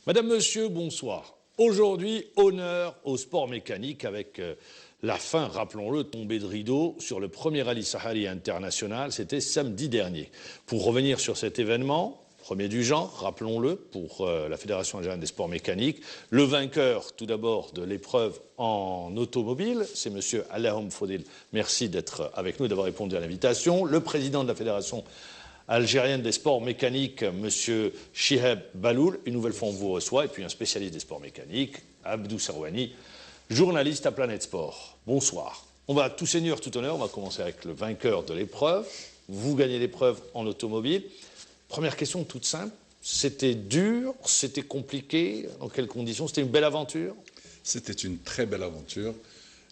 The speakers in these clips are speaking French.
Madame, Monsieur, bonsoir. Aujourd'hui, honneur au sport mécanique avec la fin, rappelons-le, tombée de rideau sur le premier rallye Sahari international. C'était samedi dernier. Pour revenir sur cet événement, premier du genre, rappelons-le, pour la Fédération algérienne des sports mécaniques, le vainqueur, tout d'abord, de l'épreuve en automobile, c'est Monsieur Allahoum Fodil. Merci d'être avec nous et d'avoir répondu à l'invitation. Le président de la Fédération algérienne des sports mécaniques, M. Chiheb Baloul, une nouvelle fois on vous reçoit, et puis un spécialiste des sports mécaniques, Abdou Serwani, journaliste à Planète Sport. Bonsoir. On va tout seigneur, tout honneur, on va commencer avec le vainqueur de l'épreuve. Vous gagnez l'épreuve en automobile. Première question toute simple, c'était dur, c'était compliqué, dans quelles conditions? C'était une belle aventure? C'était une très belle aventure.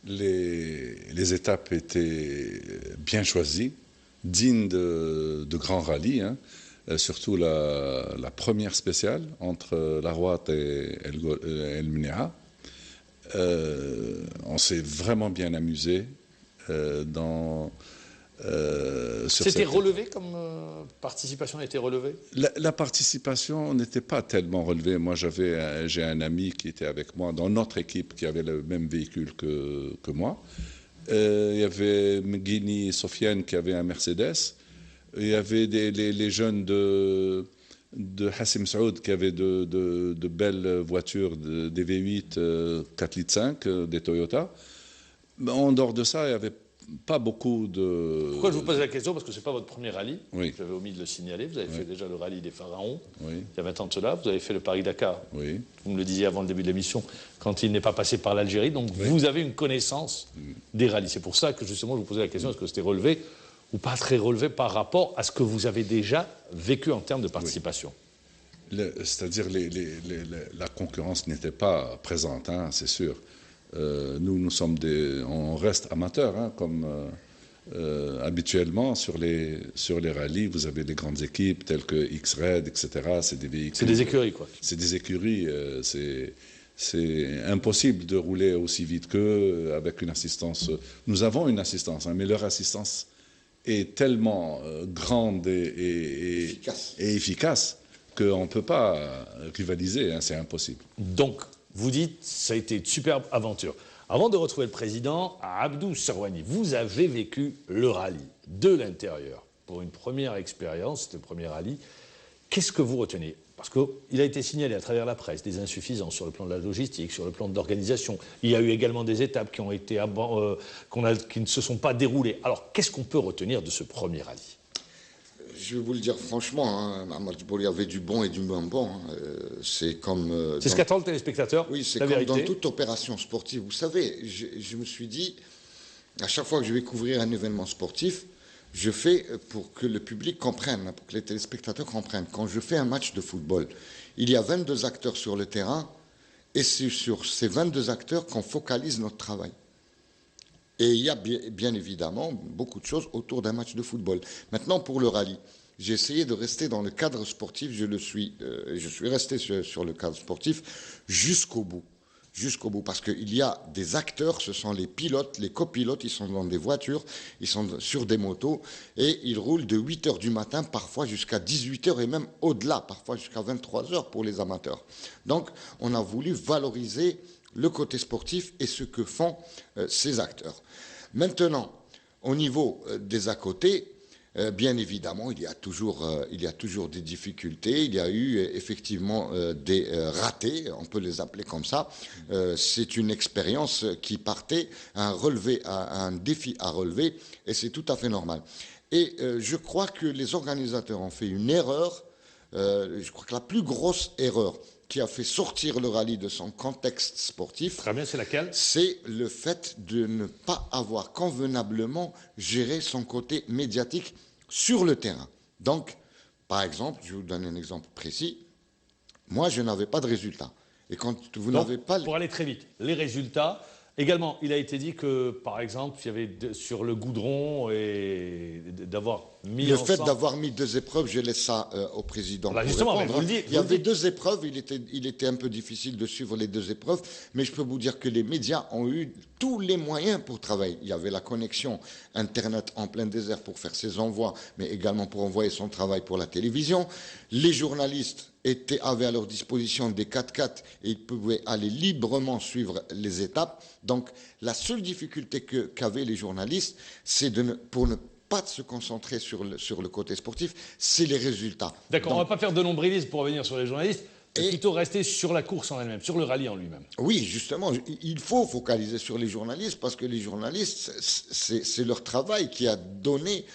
Les étapes étaient bien choisies, dignes de grands rallyes, hein. Surtout la première spéciale entre La Rouate et El Mnéa. On s'est vraiment bien amusé C'était relevé comme participation a été relevée? La participation n'était pas tellement relevée. Moi, j'ai un ami qui était avec moi dans notre équipe qui avait le même véhicule que moi. Il y avait Mguini Sofiane qui avait un Mercedes. Il y avait les jeunes de Hassim Saoud qui avaient de belles voitures, des V8 4 litres 5, des Toyota. En dehors de ça, il n'y avait pas beaucoup de... Pourquoi je vous pose la question? Parce que ce n'est pas votre premier rallye. Oui. J'avais omis de le signaler. Vous avez fait déjà le rallye des Pharaons, oui. Il y a 20 ans de cela. Vous avez fait le Paris-Dakar. Oui. Vous me le disiez avant le début de l'émission, quand il n'est pas passé par l'Algérie. Donc vous avez une connaissance des rallyes. C'est pour ça que justement je vous posais la question, est-ce que c'était relevé ou pas très relevé par rapport à ce que vous avez déjà vécu en termes de participation? C'est-à-dire la concurrence n'était pas présente, hein, c'est sûr. Nous sommes on reste amateurs, hein, comme habituellement sur les rallyes. Vous avez des grandes équipes telles que X-Red, etc. C'est des véhicules. C'est des écuries, quoi. C'est des écuries. C'est impossible de rouler aussi vite qu'eux avec une assistance. Nous avons une assistance, hein, mais leur assistance est tellement grande et efficace qu'on ne peut pas rivaliser, hein, c'est impossible. Donc, vous dites, ça a été une superbe aventure. Avant de retrouver le président, Abdou Serwani, vous avez vécu le rallye de l'intérieur. Pour une première expérience, c'était le premier rallye. Qu'est-ce que vous retenez? Parce qu'il a été signalé à travers la presse des insuffisances sur le plan de la logistique, sur le plan de l'organisation. Il y a eu également des étapes qui ont été qui ne se sont pas déroulées. Alors, qu'est-ce qu'on peut retenir de ce premier rallye? Je vais vous le dire franchement, hein, il y avait du bon et du moins bon. Hein. C'est comme... c'est ce qu'attend le téléspectateur. Oui, c'est comme dans toute opération sportive. Vous savez, je me suis dit, à chaque fois que je vais couvrir un événement sportif, je fais pour que le public comprenne, pour que les téléspectateurs comprennent. Quand je fais un match de football, il y a 22 acteurs sur le terrain, et c'est sur ces 22 acteurs qu'on focalise notre travail. Et il y a bien évidemment beaucoup de choses autour d'un match de football. Maintenant, pour le rallye, j'ai essayé de rester dans le cadre sportif. Je suis resté sur le cadre sportif jusqu'au bout. Jusqu'au bout, parce qu'il y a des acteurs, ce sont les pilotes, les copilotes, ils sont dans des voitures, ils sont sur des motos, et ils roulent de 8h du matin, parfois jusqu'à 18h, et même au-delà, parfois jusqu'à 23h pour les amateurs. Donc, on a voulu valoriser le côté sportif et ce que font ces acteurs. Maintenant, au niveau des à côté, bien évidemment, il y a toujours des difficultés. Il y a eu effectivement des ratés, on peut les appeler comme ça. C'est une expérience qui partait à un défi à relever, et c'est tout à fait normal. Et je crois que les organisateurs ont fait une erreur. Je crois que la plus grosse erreur qui a fait sortir le rallye de son contexte sportif, très bien, c'est laquelle? C'est le fait de ne pas avoir convenablement géré son côté médiatique sur le terrain. Donc, par exemple, je vais vous donner un exemple précis. Moi, je n'avais pas de résultats. Et quand vous n'avez pas... Pour aller très vite, les résultats... Également, il a été dit que, par exemple, il y avait sur le goudron et d'avoir mis le ensemble... fait d'avoir mis 2 épreuves, je laisse ça au président. Là, justement, mais vous le dites, il y avait 2 épreuves, il était un peu difficile de suivre les 2 épreuves, mais je peux vous dire que les médias ont eu tous les moyens pour travailler. Il y avait la connexion Internet en plein désert pour faire ses envois, mais également pour envoyer son travail pour la télévision. Les journalistes avaient à leur disposition des 4x4 et ils pouvaient aller librement suivre les étapes. Donc, la seule difficulté qu'avaient les journalistes, c'est pour ne pas se concentrer sur le côté sportif, c'est les résultats. D'accord, on ne va pas faire de nombrilisme pour revenir sur les journalistes, mais Et- plutôt rester sur la course en elle-même, sur le rallye en lui-même. Oui, justement, il faut focaliser sur les journalistes parce que les journalistes, c'est leur travail qui a donné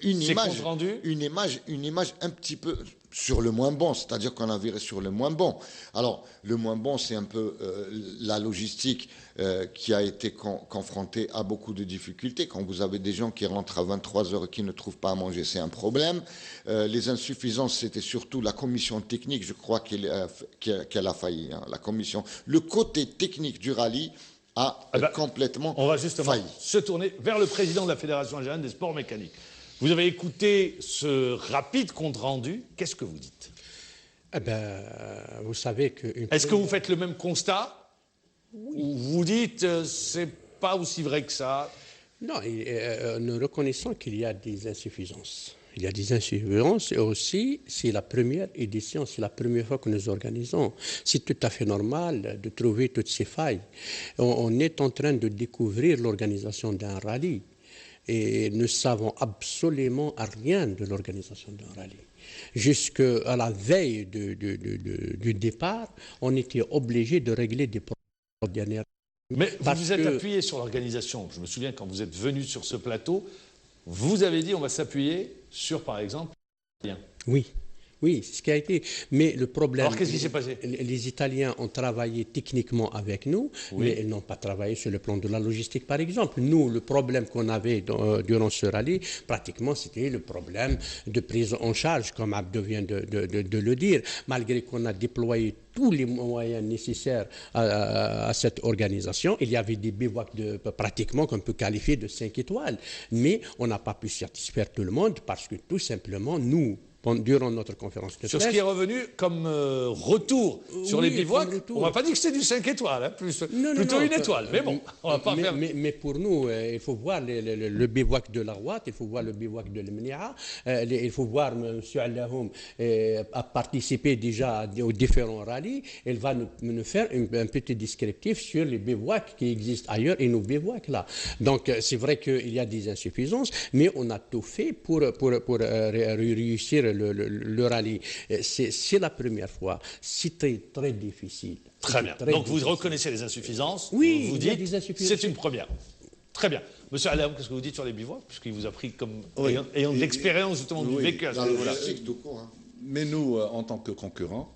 une Ces image, comptes rendus une image un petit peu sur le moins bon, c'est-à-dire qu'on a viré sur le moins bon. Alors, le moins bon, c'est un peu la logistique qui a été confrontée à beaucoup de difficultés. Quand vous avez des gens qui rentrent à 23 heures et qui ne trouvent pas à manger, c'est un problème. Les insuffisances, c'était surtout la commission technique, je crois qu'elle a failli. Hein, la commission. Le côté technique du rallye a complètement On va justement failli. se tourner vers le président de la Fédération algérienne des sports mécaniques. Vous avez écouté ce rapide compte-rendu. Qu'est-ce que vous dites? Eh ben, vous savez que... Est-ce que vous faites le même constat? Ou vous dites c'est pas aussi vrai que ça? Non, nous reconnaissons qu'il y a des insuffisances. Il y a des insuffisances et aussi, c'est la première édition, c'est la première fois que nous organisons. C'est tout à fait normal de trouver toutes ces failles. On est en train de découvrir l'organisation d'un rallye et nous ne savons absolument rien de l'organisation d'un rallye. Jusqu'à la veille du départ, on était obligé de régler des problèmes. Mais vous Parce vous êtes que- appuyé sur l'organisation. Je me souviens quand vous êtes venu sur ce plateau, vous avez dit on va s'appuyer sur, par exemple, rien. Oui, oui, c'est ce qui a été. Mais le problème. Alors, qu'est-ce qui s'est passé? Les Italiens ont travaillé techniquement avec nous, Oui. mais ils n'ont pas travaillé sur le plan de la logistique, par exemple. Nous, le problème qu'on avait durant ce rallye, pratiquement, c'était le problème de prise en charge, comme Abdo vient de le dire, malgré qu'on a déployé tous les moyens nécessaires à cette organisation. Il y avait des bivouacs pratiquement qu'on peut qualifier de 5 étoiles. Mais on n'a pas pu satisfaire tout le monde parce que tout simplement, nous, durant notre conférence de presse... Sur ce qui est revenu comme retour sur Oui, les bivouacs, comme retour. on ne va pas dire que c'est du 5 étoiles, hein, plutôt une étoile. Mais bon, on ne va pas faire... Mais pour nous, il faut voir le bivouac de l'Arwat, il faut voir le bivouac de l'Mnia, il faut voir M. Allahoum a participé déjà aux différents rallyes. Il va nous faire un petit descriptif sur les bivouacs qui existent ailleurs et nos bivouacs là. Donc c'est vrai qu'il y a des insuffisances, mais on a tout fait pour réussir le rallye. C'est la première fois. C'était très difficile. Très bien. Très Donc vous difficile. reconnaissez les insuffisances. Oui, vous il y a dites des insuffisances. c'est une première. Très bien. Monsieur Allahoum, qu'est-ce que vous dites sur les bivouacs? Puisqu'il vous a pris comme Oui. ayant de l'expérience justement du Oui. vécu à ce La niveau-là. logistique tout court. Hein. Mais nous, en tant que concurrents,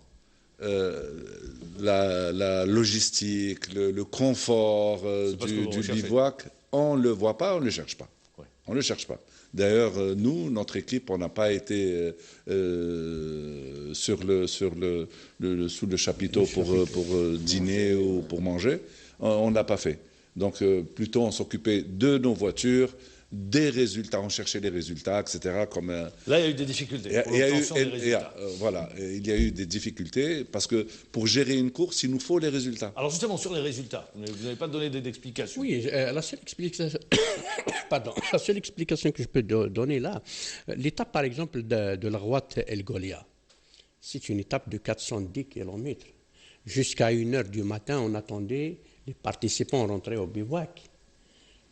la logistique, le confort C'est pas ce que vous du recherchez. bivouac, on ne le voit pas, on ne le cherche pas. Ouais. On ne le cherche pas. D'ailleurs, nous, notre équipe, on n'a pas été sous le chapiteau pour dîner ou pour manger. On ne l'a pas fait. Donc, plutôt, on s'occupait de nos voitures, des résultats, on cherchait les résultats, etc. Comme, Là, il y a eu des difficultés pour l'obtention des résultats. voilà, il y a eu des difficultés parce que pour gérer une course, il nous faut les résultats. Alors justement, sur les résultats, vous n'avez pas donné d'explication. Oui, la seule explication, pardon, la seule explication que je peux donner là, l'étape par exemple de la Rouat El Golia, c'est une étape de 410 km. Jusqu'à 1h du matin, on attendait les participants rentrer au bivouac.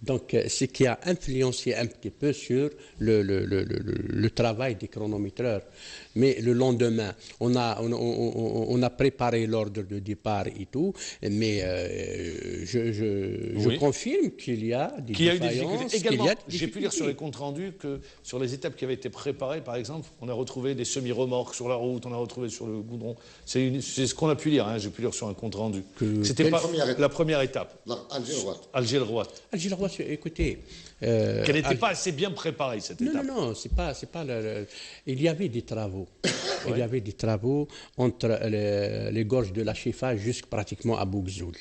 Donc, ce qui a influencé un petit peu sur le travail des chronométreurs. Mais le lendemain, on a préparé l'ordre de départ et tout, mais je confirme qu'il y a des Qu'il y a eu des défaillances, difficultés. Également, qu'il y a des j'ai pu lire sur les difficultés. comptes rendus que sur les étapes qui avaient été préparées, par exemple, on a retrouvé des semi-remorques sur la route, on a retrouvé sur le goudron. C'est ce qu'on a pu lire, hein, j'ai pu lire sur un compte rendu. C'était Quelle pas première étape? la première étape, Alger-Ouad. Alger-le-Roi, Alger Leroy, écoutez... qu'elle n'était pas assez bien préparée, cette Non, étape. non, c'est pas il y avait des travaux. Il y avait des travaux entre les gorges de la Chifa jusqu'à pratiquement à Bougzoul.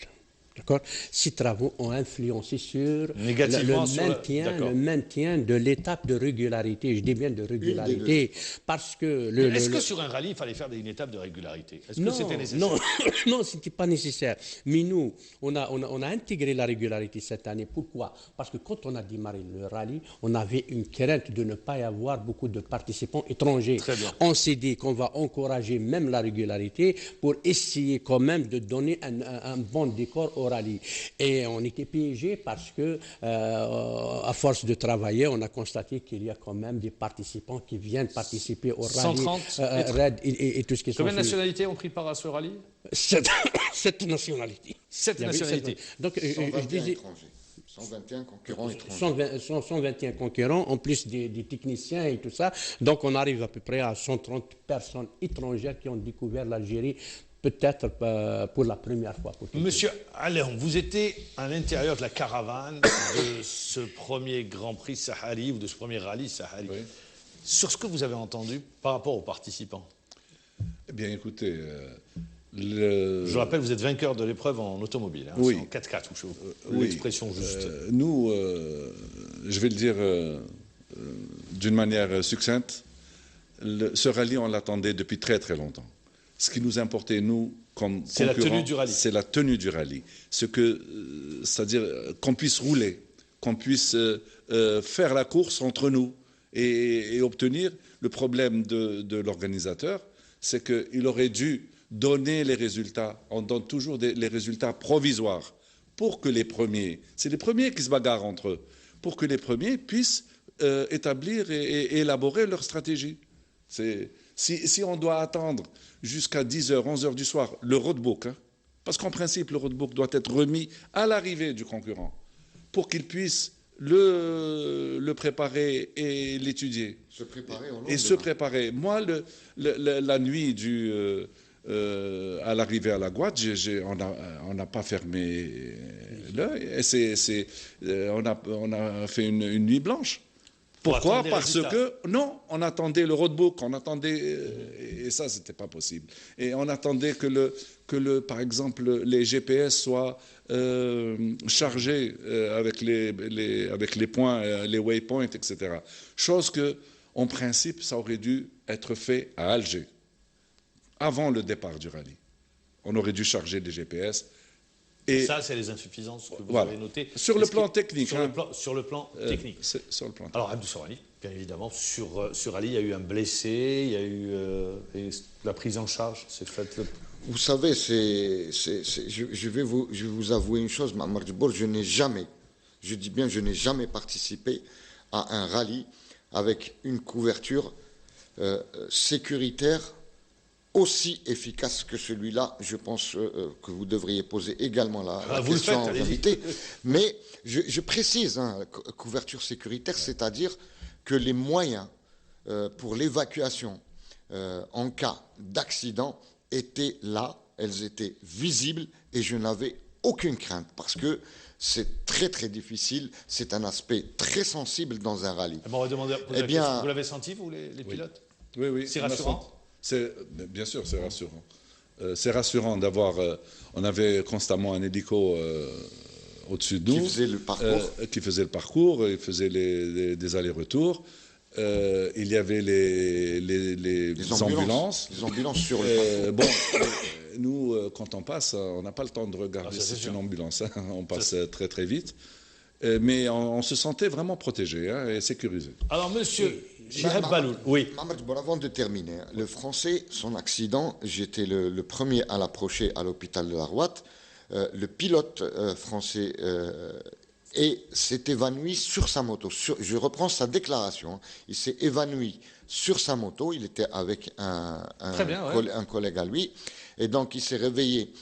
D'accord. Ces travaux ont influencé sur Négativement le maintien de l'étape de régularité. Je dis bien de régularité parce que... Est-ce que sur un rallye, il fallait faire une étape de régularité? Est-ce que c'était nécessaire? Non, non, ce n'était pas nécessaire. Mais nous, on a intégré la régularité cette année. Pourquoi? Parce que quand on a démarré le rallye, on avait une crainte de ne pas y avoir beaucoup de participants étrangers. Très bien. On s'est dit qu'on va encourager même la régularité pour essayer quand même de donner un bon décor au rallye. Et on était piégé parce que, à force de travailler, on a constaté qu'il y a quand même des participants qui viennent participer au rallye. 130 et tout ce qui est... Combien de nationalités ont pris part à ce rallye? 7 nationalités. 7 nationalités. Donc, 121 je disais... étrangers. 121 concurrents étrangers. 121 concurrents, en plus des techniciens et tout ça. Donc, on arrive à peu près à 130 personnes étrangères qui ont découvert l'Algérie, peut-être pour la première fois. Monsieur Alain, vous étiez à l'intérieur de la caravane de ce premier Grand Prix Sahari ou de ce premier rallye Sahari. Oui. Sur ce que vous avez entendu par rapport aux participants? Eh bien, écoutez... Je rappelle, vous êtes vainqueur de l'épreuve en automobile, hein, oui. en 4x4, oui. L'expression juste. Nous, je vais le dire d'une manière succincte, ce rallye, on l'attendait depuis très très longtemps. Ce qui nous importait, nous, comme concurrents, c'est la tenue du rallye. C'est la tenue du rallye. C'est-à-dire qu'on puisse rouler, qu'on puisse faire la course entre nous et obtenir. Le problème de l'organisateur, c'est qu'il aurait dû donner les résultats. On donne toujours les résultats provisoires pour que les premiers, c'est les premiers qui se bagarrent entre eux, pour que les premiers puissent établir et élaborer leur stratégie. Si on doit attendre jusqu'à 10h, 11h du soir, le roadbook, hein, parce qu'en principe, le roadbook doit être remis à l'arrivée du concurrent pour qu'il puisse le préparer et l'étudier. Se préparer et se préparer. Moi, la nuit à l'arrivée à la Guad, on n'a pas fermé l'œil. On a fait une nuit blanche. Pourquoi? Parce que, non, on attendait le roadbook, on attendait, et ça, c'était pas possible. Et on attendait que par exemple, les GPS soient chargés avec les points, les waypoints, etc. Chose que, en principe, ça aurait dû être fait à Alger, avant le départ du rallye. On aurait dû charger des GPS. Et ça, c'est les insuffisances que vous avez notées. Sur le plan technique. Sur le plan technique. Sur le plan technique. Alors, Abdou Sorani, bien évidemment, sur rallye, il y a eu un blessé, il y a eu la prise en charge, c'est fait. Vous savez, je vais vous avouer une chose, Ma'amar Djibour, je n'ai jamais participé à un rallye avec une couverture sécuritaire aussi efficace que celui-là. Je pense que vous devriez poser également la question aux invités. Mais je précise, hein, couverture sécuritaire, c'est-à-dire que les moyens pour l'évacuation en cas d'accident étaient là, elles étaient visibles et je n'avais aucune crainte parce que c'est très très difficile, c'est un aspect très sensible dans un rallye. On va demander, vous l'avez senti, vous, les pilotes? Oui. C'est rassurant? Bien sûr, c'est rassurant. C'est rassurant d'avoir... on avait constamment un hélico au-dessus de nous. Qui faisait le parcours. Il faisait des allers-retours. Il y avait les ambulances. Les ambulances sur le parcours. Nous, quand on passe, on n'a pas le temps de regarder si c'est une ambulance. Hein. On passe très très vite. Mais on se sentait vraiment protégé, hein, et sécurisé. Alors, monsieur... Baloul, oui. Avant de terminer, le Français, son accident, j'étais le premier à l'approcher à l'hôpital de la Rouate. Le pilote français s'est évanoui sur sa moto. Je reprends sa déclaration. Il s'est évanoui sur sa moto. Il était avec un collègue à lui. Et donc, il s'est réveillé.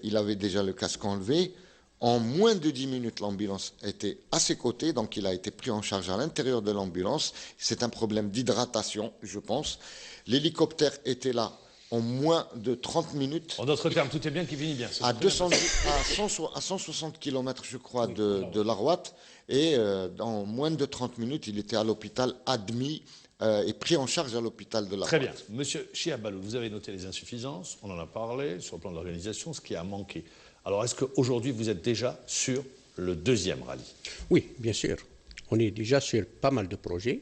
Il avait déjà le casque enlevé. En moins de 10 minutes, l'ambulance était à ses côtés, donc il a été pris en charge à l'intérieur de l'ambulance. C'est un problème d'hydratation, je pense. L'hélicoptère était là en moins de 30 minutes. En d'autres termes, tout est bien qui finit bien. À 160 km, je crois, de la Rouate. Et dans moins de 30 minutes, il était à l'hôpital, admis est pris en charge à l'hôpital de la Très bien. Monsieur Chiabalou, vous avez noté les insuffisances, on en a parlé sur le plan de l'organisation, ce qui a manqué. Alors, est-ce qu'aujourd'hui, vous êtes déjà sur le deuxième rallye? Oui, bien sûr. On est déjà sur pas mal de projets.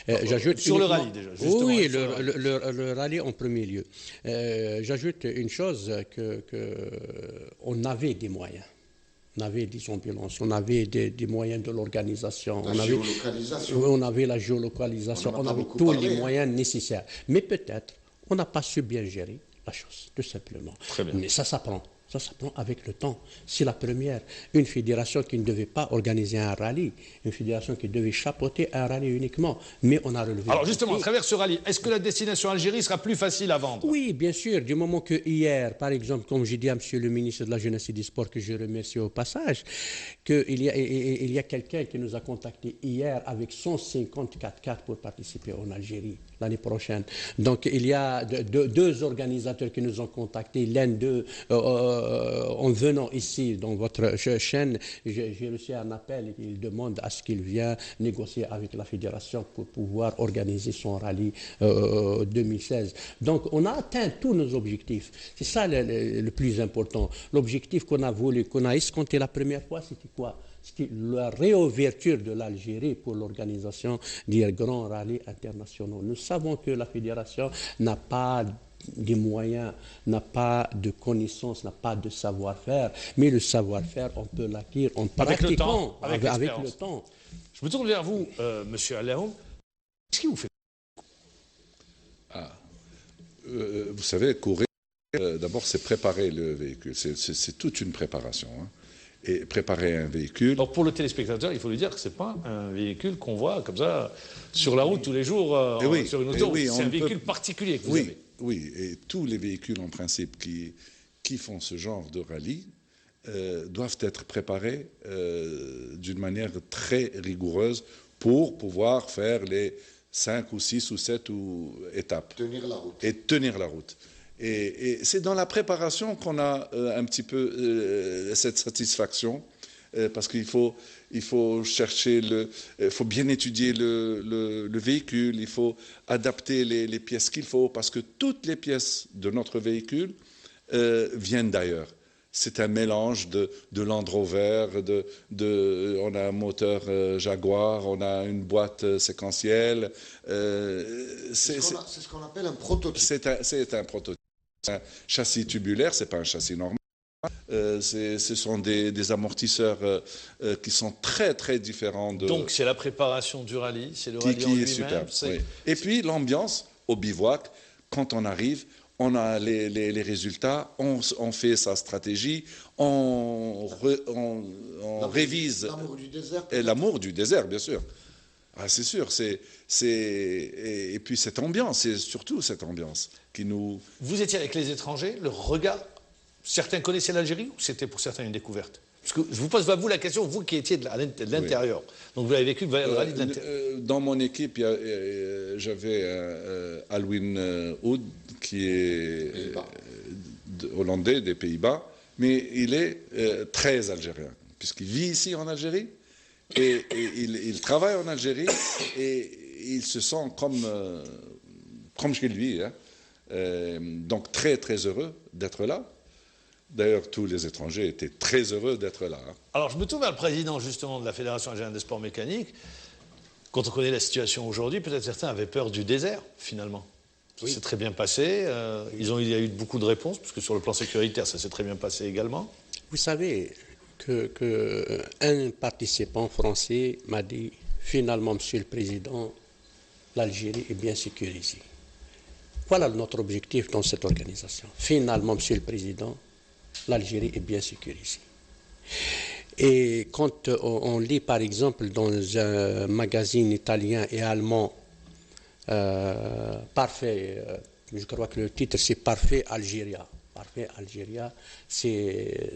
J'ajoute sur le rallye déjà, justement. Oui, le rallye en premier lieu. J'ajoute une chose, on avait des moyens. On avait des ambulances, on avait des moyens de l'organisation. On avait la géolocalisation, on avait tous les moyens nécessaires. Mais peut-être, on n'a pas su bien gérer la chose, tout simplement. Très bien. Mais ça s'apprend. Ça s'apprend avec le temps. C'est la première. Une fédération qui ne devait pas organiser un rallye, une fédération qui devait chapeauter un rallye uniquement. Mais on a relevé. Alors justement, à travers ce rallye, est-ce que la destination Algérie sera plus facile à vendre? Oui, bien sûr. Du moment que hier, par exemple, comme j'ai dit à Monsieur le ministre de la Jeunesse et des Sports, que je remercie au passage, qu'il y a quelqu'un qui nous a contacté hier avec 154 cartes pour participer en Algérie l'année prochaine. Donc il y a deux organisateurs qui nous ont contactés. L'un d'eux, en venant ici dans votre chaîne, j'ai reçu un appel. Il demande à ce qu'il vienne négocier avec la fédération pour pouvoir organiser son rallye 2016. Donc on a atteint tous nos objectifs. C'est ça le plus important. L'objectif qu'on a voulu, qu'on a escompté la première fois, c'était quoi? C'était la réouverture de l'Algérie pour l'organisation des grands rallyes internationaux. Nous savons que la fédération n'a pas des moyens, n'a pas de connaissances, n'a pas de savoir-faire, mais le savoir-faire, on peut l'acquérir en pratiquant avec le temps. Je me tourne vers vous, Monsieur Alaoum. Qu'est-ce qui vous fait? Vous savez, courir, d'abord, c'est préparer le véhicule. C'est toute une préparation. Hein. Et préparer un véhicule. Donc pour le téléspectateur, il faut lui dire que ce n'est pas un véhicule qu'on voit comme ça sur la route tous les jours sur une auto. C'est un véhicule particulier que vous avez. Oui, et tous les véhicules en principe qui font ce genre de rallye doivent être préparés d'une manière très rigoureuse pour pouvoir faire les 5 ou 6 ou 7 étapes. Tenir la route. Et tenir la route. Et c'est dans la préparation qu'on a un petit peu cette satisfaction, parce qu'il faut chercher, il faut bien étudier le véhicule, il faut adapter les pièces qu'il faut, parce que toutes les pièces de notre véhicule viennent d'ailleurs. C'est un mélange de Land Rover, on a un moteur Jaguar, on a une boîte séquentielle. C'est ce qu'on appelle un prototype. C'est un prototype. C'est un châssis tubulaire, ce n'est pas un châssis normal. Ce sont des amortisseurs qui sont très très différents. Donc c'est la préparation du rallye, c'est le rallye en lui-même. Qui est superbe. Oui. Et puis l'ambiance au bivouac, quand on arrive, on a les résultats, on fait sa stratégie, on révise. L'amour du désert. Et l'amour du désert, bien sûr. Ah, c'est sûr. Et puis cette ambiance, c'est surtout cette ambiance qui nous... Vous étiez avec les étrangers, le regard... Certains connaissaient l'Algérie ou c'était pour certains une découverte? Parce que je vous pose à vous la question, vous qui étiez de l'intérieur. Oui. Donc vous avez vécu le rallye de l'intérieur. Dans mon équipe, j'avais Alwin Oud, qui est hollandais des Pays-Bas, mais il est très algérien, puisqu'il vit ici en Algérie, et il travaille en Algérie, et il se sent comme chez lui. Hein. Donc très très heureux d'être là. D'ailleurs, tous les étrangers étaient très heureux d'être là. Hein. Alors, je me tourne vers le président, justement, de la Fédération algérienne des sports mécaniques. Quand on connaît la situation aujourd'hui, peut-être certains avaient peur du désert, finalement. Ça s'est très bien passé. Il y a eu beaucoup de réponses, puisque sur le plan sécuritaire, ça s'est très bien passé également. Vous savez qu'un participant français m'a dit, finalement, Monsieur le Président, l'Algérie est bien sécurisée. Voilà notre objectif dans cette organisation. Finalement, Monsieur le Président, l'Algérie est bien sécurisée. Et quand on lit, par exemple, dans un magazine italien et allemand, Parfait, je crois que le titre c'est Parfait Algéria. Parfait Algéria, c'est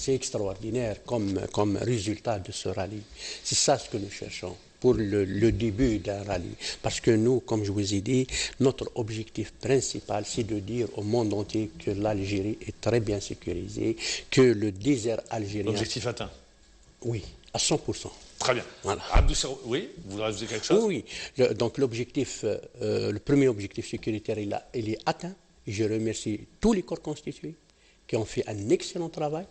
extraordinaire comme résultat de ce rallye. C'est ça ce que nous cherchons pour le début d'un rallye. Parce que nous, comme je vous ai dit, notre objectif principal, c'est de dire au monde entier que l'Algérie est très bien sécurisée, que le désert algérien... L'objectif atteint. Oui, à 100%. Très bien. Voilà. Abdou Serwani, oui, vous voudrez ajouter quelque chose? Oui, donc l'objectif, le premier objectif sécuritaire, il est atteint. Je remercie tous les corps constitués qui ont fait un excellent travail.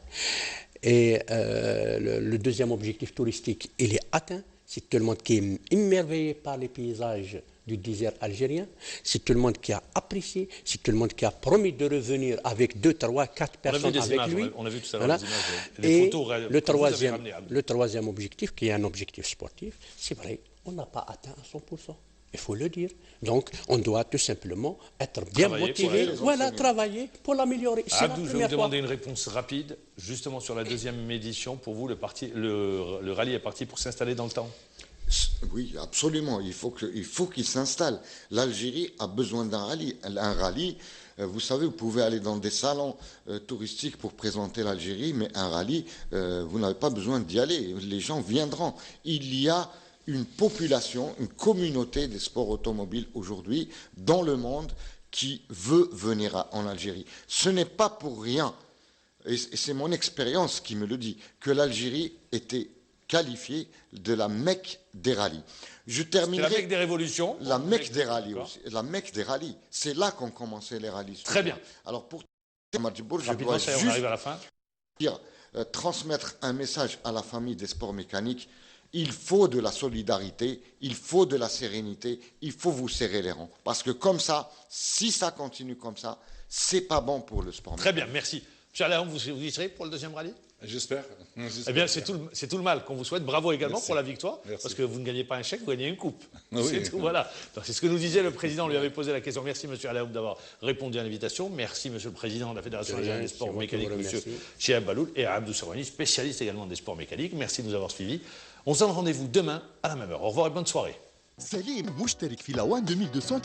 Et le deuxième objectif touristique, il est atteint. C'est tout le monde qui est émerveillé par les paysages du désert algérien. C'est tout le monde qui a apprécié. C'est tout le monde qui a promis de revenir avec 2, 3, 4 personnes avec images, lui. on a vu tout à l'heure Voilà. les images, les Et photos le troisième objectif, qui est un objectif sportif, c'est vrai, on n'a pas atteint à 100%. Il faut le dire. Donc, on doit tout simplement être bien motivé. Voilà, travailler pour l'améliorer. Abdou, je vais vous demander une réponse rapide, justement sur la deuxième édition. Pour vous, le rallye est parti pour s'installer dans le temps? Oui, absolument. Il faut qu'il s'installe. L'Algérie a besoin d'un rallye. Un rallye, vous savez, vous pouvez aller dans des salons touristiques pour présenter l'Algérie, mais un rallye, vous n'avez pas besoin d'y aller. Les gens viendront. Il y a une population, une communauté des sports automobiles aujourd'hui dans le monde qui veut venir en Algérie. Ce n'est pas pour rien, et c'est mon expérience qui me le dit, que l'Algérie était qualifiée de la Mecque des rallyes. Je terminerai. La Mecque des révolutions. La Mecque des rallyes aussi. La Mecque des rallyes. C'est là qu'ont commencé les rallyes. Très bien. Alors pour Madjibour, je rapidement, dois ça, juste on arrive à la fin. Transmettre un message à la famille des sports mécaniques. Il faut de la solidarité, il faut de la sérénité, il faut vous serrer les rangs. Parce que comme ça, si ça continue comme ça, c'est pas bon pour le sport. Très bien, merci. Monsieur Alaoum, vous y serez pour le deuxième rallye? J'espère. Eh bien, c'est tout le mal qu'on vous souhaite. Bravo également pour la victoire, Merci. parce que vous ne gagnez pas un chèque, vous gagnez une coupe. Oui. C'est tout, voilà. C'est ce que nous disait le président, on lui avait posé la question. Merci, monsieur Alaoum, d'avoir répondu à l'invitation. Merci, monsieur le président de la Fédération algérienne des sports mécaniques, monsieur Chihab Baloul, et à Abdou Serwani, spécialiste également des sports mécaniques. Merci de nous avoir suivis. On se donne rendez-vous demain à la même heure. Au revoir et bonne soirée. سليم مشترك في لوان 2200